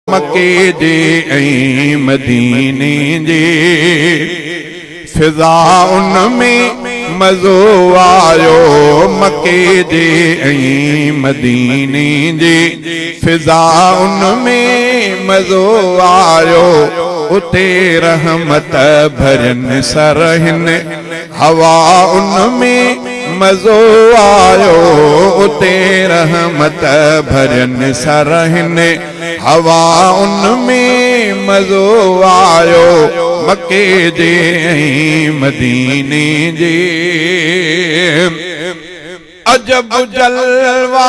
मके जे ऐं मदीने जे फिज़ा उनमें मज़ो आयो। मके जे ऐं मदीने जे फिज़ा उनमें मज़ो आयो। उते रहमत भरन सरहिन हवा उनमें मज़ो आयो। उते रहमत भरन सरहिन हवा उनमें मज़ो आयो। मके जे ऐं मदीने जे अजब जलवा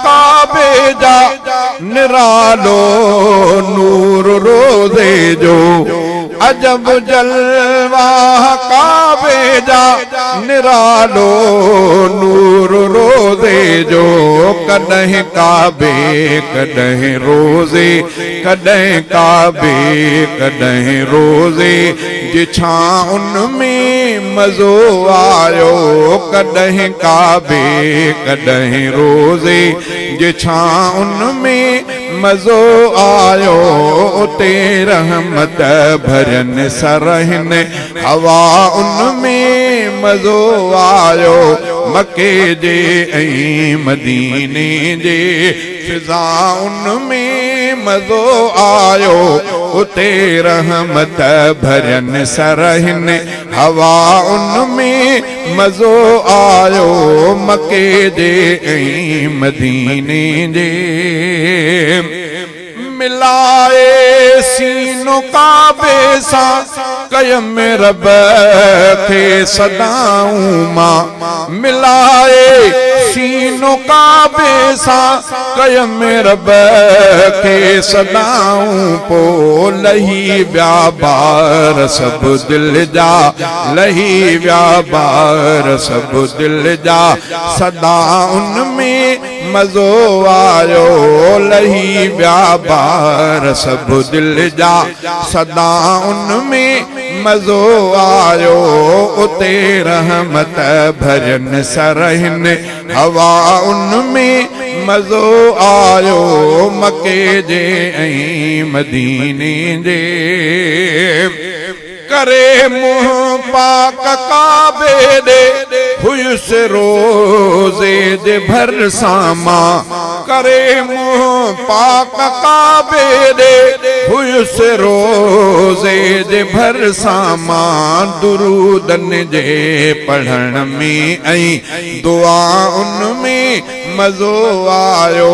काबे जा निरालो नूर रोज़े जो। अजब जलवा काबे जा निरालो नूर रोज़े जो। कॾहिं काबे कॾहिं रोज़े कॾहिं काबे कॾहिं रोज़े जे छां उनमें मज़ो आयो। कॾहिं काबे कॾहिं रोज़े जे छां उनमें मज़ो आयो। उते रहमत भरन सरहिन हवा उनमें मज़ो आयो। मके जे ऐं मदीने जे फिज़ा उनमें मज़ो आयो। उते रहमत भरन सरहिन हवा उनमें मज़ो आयो। मके जे ऐं मदीने जे मिलाए सीनो काबे सां कयम रब खे सदाऊं मां। मिलाए सीनो काबे सां कयम रब खे सदाऊं। पो लही विया बार सब दिल जा लही विया बार सब दिल जा। सदा उनमें मज़ो आयो। लही विया बार सब दिल जा सदा उनमें मज़ो आयो। उते रहमत भरन सरहिन हवा उनमें मज़ो आयो। मके जे ऐं मदीने जे करे मुँह पाक काबे दे हुयुस रोज़े जे भरसां मां। करे मुँह पाक काबे दे हुयुस रोज़े जे भरसां मां। दुरूदन जे पढ़ण में ऐं दुआ उनमें मज़ो आयो।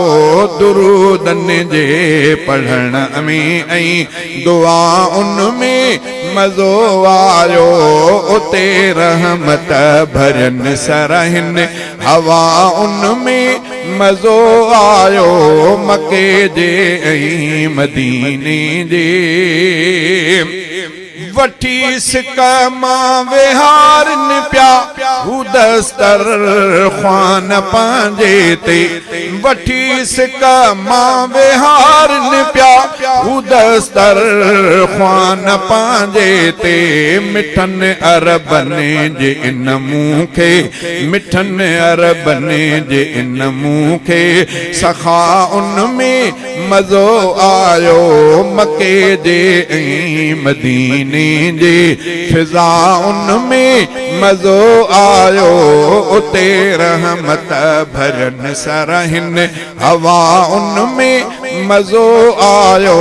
दुरूदन जे पढ़ण में ऐं दुआ उनमें मज़ो आयो। उते रहमत भरन सरहिन हवा उनमें मज़ो आयो। मके जे ऐं मदीने जे वठी सिक मां विहारन पिया हू दस्तर ख़्वान पंहिंजे ते। वठी सिक मां विहारन पिया हू दस्तर ख़्वान पंहिंजे ते। मिठन अरबन जे इन मुंह खे मिठन अरबन जे इन मुंह खे सखा उनमें मज़ो आयो। मके जे ऐं मदीने जे फिज़ा उनमें मज़ो आयो। उते रहमत भरन सरहिन हवा उनमें मज़ो आयो।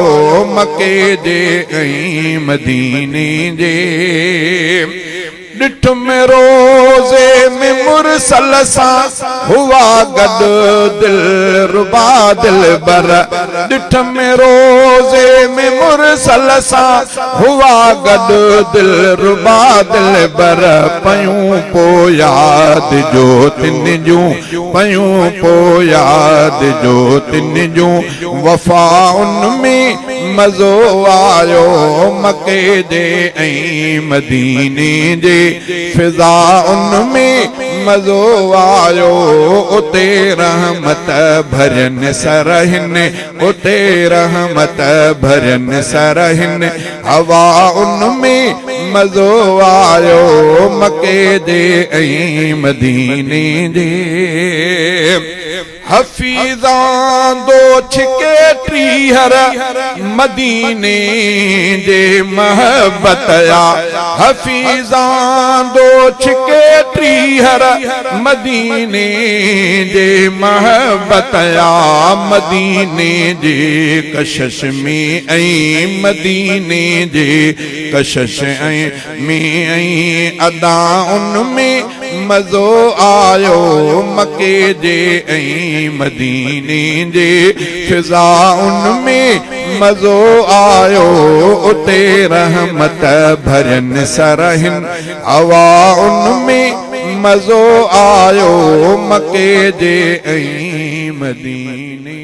मके जे ऐं मदीने जे ॾिठ में रोज़े में मुरसल सां हुआ गॾु दिल रुबा दिल बर। ॾिठ में रोज़े में मुरसल सां हुआ गॾु दिल रुबा दिल बर। पयूं पो याद जो तिन जूं पयूं पो याद जो तिन जूं वफ़ा उनमें मज़ो आयो। मके जे ऐं मदीने जे फिज़ा उनमें मज़ो आयो। उते रहमत भरन सरहिन उते रहमत भरन सरहिन हवा उनमें मज़ो आयो मके दे ऐं मदीने दे हफीज़ां दो छिके टीहर मदीने दे महबत या हफीज़ां दो छिके टीहर मदीने दे महबत या मदीने दे कशश में ऐं मदीने दे कशश में ऐं अदाउन में मज़ो आयो मके दे ऐं मदीने दे फिज़ाउन में मज़ो आयो उते रहमत भरन सरहिन हवाउन में मज़ो आयो मके दे ऐं मदीने